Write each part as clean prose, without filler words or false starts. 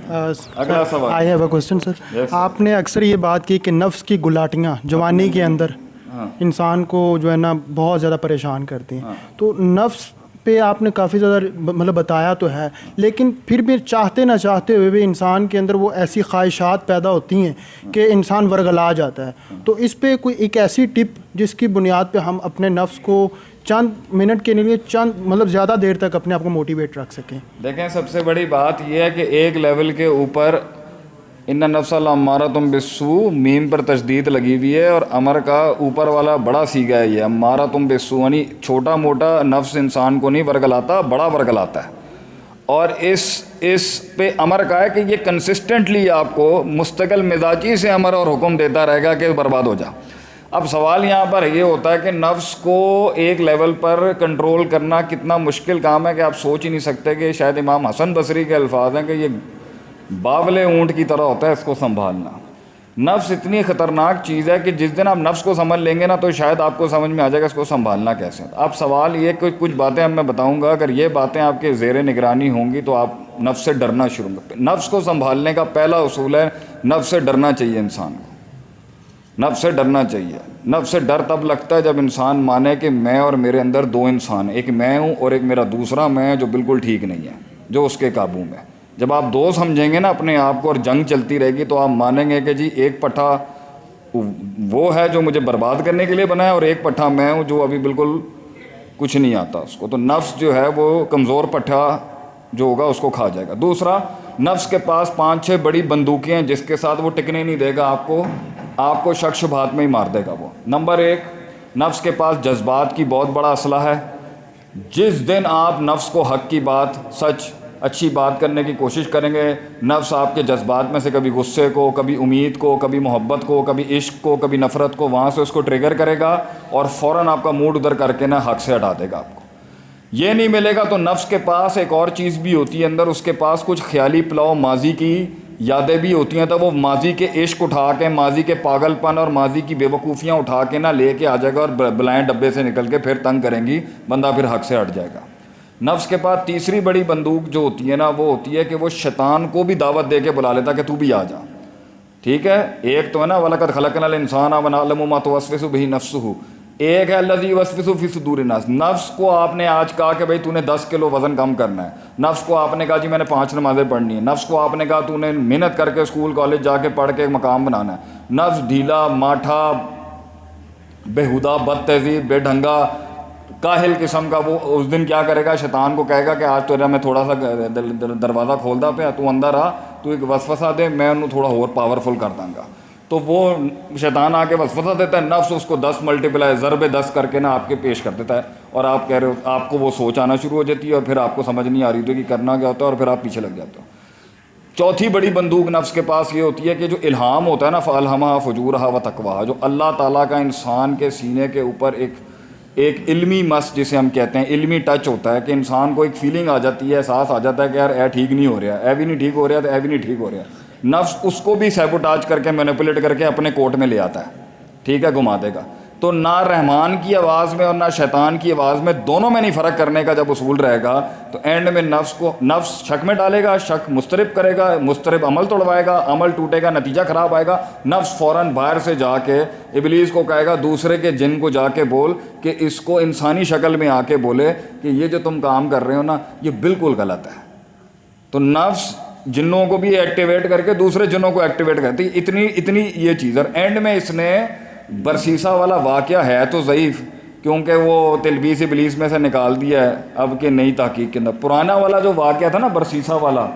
اگلا سوال. I have a question سر. آپ نے اکثر یہ بات کی کہ نفس کی گلاٹیاں جوانی کے اندر انسان کو جو ہے نا بہت زیادہ پریشان کرتی ہیں. تو نفس پہ آپ نے کافی زیادہ مطلب بتایا تو ہے، لیکن پھر بھی چاہتے نہ چاہتے ہوئے بھی انسان کے اندر وہ ایسی خواہشات پیدا ہوتی ہیں کہ انسان ورگلا جاتا ہے. تو اس پہ کوئی ایک ایسی ٹپ جس کی بنیاد پہ ہم اپنے نفس کو چند منٹ کے لیے چند مطلب زیادہ دیر تک اپنے آپ کو موٹیویٹ رکھ سکیں. دیکھیں سب سے بڑی بات یہ ہے کہ ایک لیول کے اوپر ان نفس لامارۃ بالسوء میم پر تشدید لگی ہوئی ہے، اور امر کا اوپر والا بڑا سیگا ہے یہ امارۃ بالسوء، یعنی چھوٹا موٹا نفس انسان کو نہیں ورگلاتا، بڑا ورگلاتا ہے. اور اس پہ امر کا ہے کہ یہ کنسسٹنٹلی آپ کو مستقل مزاجی سے امر اور حکم دیتا رہے گا کہ برباد ہو جا. اب سوال یہاں پر یہ ہوتا ہے کہ نفس کو ایک لیول پر کنٹرول کرنا کتنا مشکل کام ہے کہ آپ سوچ ہی نہیں سکتے. کہ شاید امام حسن بصری کے الفاظ ہیں کہ یہ باولے اونٹ کی طرح ہوتا ہے اس کو سنبھالنا. نفس اتنی خطرناک چیز ہے کہ جس دن آپ نفس کو سمجھ لیں گے نا تو شاید آپ کو سمجھ میں آ جائے گا اس کو سنبھالنا کیسے. اب سوال یہ کہ کچھ باتیں اب میں بتاؤں گا، اگر یہ باتیں آپ کے زیر نگرانی ہوں گی تو آپ نفس سے ڈرنا شروع کریں. نفس کو سنبھالنے کا پہلا اصول ہے نفس سے ڈرنا چاہیے انسان کو. نفس سے ڈرنا چاہیے. نفس سے ڈر تب لگتا ہے جب انسان مانے کہ میں اور میرے اندر دو انسان ہیں، ایک میں ہوں اور ایک میرا دوسرا میں ہے جو بالکل ٹھیک نہیں ہے، جو اس کے قابو میں. جب آپ دو سمجھیں گے نا اپنے آپ کو اور جنگ چلتی رہے گی تو آپ مانیں گے کہ جی ایک پٹھا وہ ہے جو مجھے برباد کرنے کے لیے بنا ہے اور ایک پٹھا میں ہوں جو ابھی بالکل کچھ نہیں آتا اس کو. تو نفس جو ہے وہ کمزور پٹھا جو ہوگا اس کو کھا جائے گا. دوسرا، نفس کے پاس 5-6 بڑی بندوقیں ہیں جس کے ساتھ وہ ٹکنے نہیں دے گا آپ کو شک شبہات میں ہی مار دے گا وہ. نمبر 1، نفس کے پاس جذبات کی بہت بڑا اسلحہ ہے. جس دن آپ نفس کو حق کی بات، سچ، اچھی بات کرنے کی کوشش کریں گے، نفس آپ کے جذبات میں سے کبھی غصے کو، کبھی امید کو، کبھی محبت کو، کبھی عشق کو، کبھی نفرت کو وہاں سے اس کو ٹریگر کرے گا اور فوراً آپ کا موڈ ادھر کر کے نا حق سے ہٹا دے گا آپ کو. یہ نہیں ملے گا تو نفس کے پاس ایک اور چیز بھی ہوتی ہے اندر، اس کے پاس کچھ خیالی پلاؤ ماضی کی یادیں بھی ہوتی ہیں. تو وہ ماضی کے عشق اٹھا کے، ماضی کے پاگل پن اور ماضی کی بے وقوفیاں اٹھا کے نہ لے کے آ جائے گا اور بلائیں ڈبے سے نکل کے پھر تنگ کریں گی، بندہ پھر حق سے ہٹ جائے گا. نفس کے پاس تیسری بڑی بندوق جو ہوتی ہے نا وہ ہوتی ہے کہ وہ شیطان کو بھی دعوت دے کے بلا لیتا کہ تو بھی آ جا. ٹھیک ہے، ایک تو ہے نا وَلَقَدْ خَلَقْنَا الْإِنسَانَ وَنَعْلَمُ مَا تُوَسْوِسُ بِهِ نَفْسُهُ. ایک ہے الذی یوسوس فی صدور الناس. نفس کو آپ نے آج کہا کہ بھائی تو نے 10 کلو وزن کم کرنا ہے. نفس کو آپ نے کہا جی میں نے 5 نمازیں پڑھنی ہیں. نفس کو آپ نے کہا تو نے محنت کر کے اسکول کالج جا کے پڑھ کے ایک مقام بنانا ہے. نفس ڈھیلا، ماٹھا، بےہودہ، بد تہذیب، بے ڈھنگا، کاہل قسم کا وہ اس دن کیا کرے گا؟ شیطان کو کہے گا کہ آج تو میں تھوڑا سا دروازہ کھولدا پیا، تو اندر آ، تو ایک وسوسہ دے، میں انہوں تھوڑا اور پاورفل کر دوں گا. تو وہ شیطان آ کے وسوسہ دیتا ہے، نفس اس کو 10 ملٹیپلائی ضرب 10 کر کے نا آپ کے پیش کر دیتا ہے اور آپ کہہ رہے ہو، آپ کو وہ سوچ آنا شروع ہو جاتی ہے اور پھر آپ کو سمجھ نہیں آ رہی ہوتی کہ کرنا کیا ہوتا ہے اور پھر آپ پیچھے لگ جاتے ہو. چوتھی بڑی بندوق نفس کے پاس یہ ہوتی ہے کہ جو الہام ہوتا ہے نا فَأَلْهَمَهَا فُجُورَهَا وَتَقْوَاهَا، جو اللہ تعالیٰ کا انسان کے سینے کے اوپر ایک علمی مس جسے ہم کہتے ہیں، علمی ٹچ ہوتا ہے کہ انسان کو ایک فیلنگ آ جاتی ہے، احساس آ جاتا ہے کہ یار اے ٹھیک نہیں ہو رہا، اے بھی نہیں ٹھیک ہو رہا تو اے بھی نہیں ٹھیک ہو رہا. نفس اس کو بھی سیبوٹاج کر کے مینیپولیٹ کر کے اپنے کوٹ میں لے آتا ہے. ٹھیک ہے، گھما دے گا. تو نہ رحمان کی آواز میں اور نہ شیطان کی آواز میں، دونوں میں نہیں فرق کرنے کا جب اصول رہے گا تو اینڈ میں نفس شک میں ڈالے گا، شک مضطرب کرے گا، مضطرب عمل توڑوائے گا، عمل ٹوٹے گا، نتیجہ خراب آئے گا. نفس فوراً باہر سے جا کے ابلیس کو کہے گا، دوسرے کے جن کو جا کے بول کہ اس کو انسانی شکل میں آ کے بولے کہ یہ جو تم کام کر رہے ہو نا یہ بالکل غلط ہے. تو نفس جنوں کو بھی ایکٹیویٹ کر کے دوسرے جنوں کو ایکٹیویٹ کرتی، اتنی یہ چیز. اور اینڈ میں اس نے برسیسہ والا واقعہ ہے تو ضعیف، کیونکہ وہ تلبیس ابلیس میں سے نکال دیا ہے اب کہ نئی تحقیق کے اندر. پرانا والا جو واقعہ تھا نا برسیسہ والا،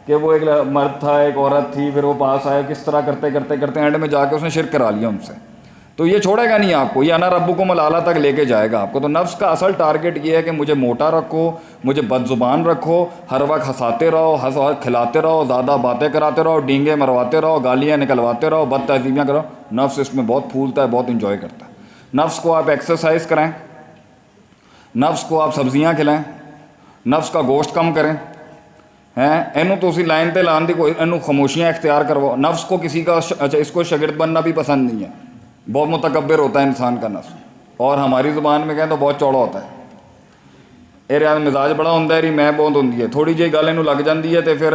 کہ وہ ایک مرد تھا، ایک عورت تھی، پھر وہ پاس آئے، کس طرح کرتے کرتے کرتے اینڈ میں جا کے اس نے شرک کرا لیا ان سے. تو یہ چھوڑے گا نہیں آپ کو، یہ انا ربکم الاعلیٰ تک لے کے جائے گا آپ کو. تو نفس کا اصل ٹارگٹ یہ ہے کہ مجھے موٹا رکھو، مجھے بد زبان رکھو، ہر وقت ہنساتے رہو، ہر وقت کھلاتے رہو، زیادہ باتیں کراتے رہو، ڈینگے مرواتے رہو، گالیاں نکلواتے رہو، بد تہذیبیاں کرو. نفس اس میں بہت پھولتا ہے، بہت انجوائے کرتا ہے. نفس کو آپ ایکسرسائز کرائیں، نفس کو آپ سبزیاں کھلائیں، نفس کا گوشت کم کریں ہیں، اینو تو اسی لائن تے لان دی کوئی اینو خاموشیاں اختیار کرو. نفس کو کسی کا اچھا اس کو شاگرد بننا بھی پسند نہیں ہے، بہت متکبر ہوتا ہے انسان کا نفس، اور ہماری زبان میں کہیں تو بہت چوڑا ہوتا ہے. ਇਹ ਮਿਜ਼ਾਜ ਬੜਾ ਹੁੰਦਾ ਹੈ, ਮੈਂ ਬਹੁਤ ਹੁੰਦੀ ਹੈ, ਥੋੜੀ ਜਿਹੀ ਗੱਲ ਇਹਨੂੰ ਲੱਗ ਜਾਂਦੀ ਹੈ ਤੇ ਫਿਰ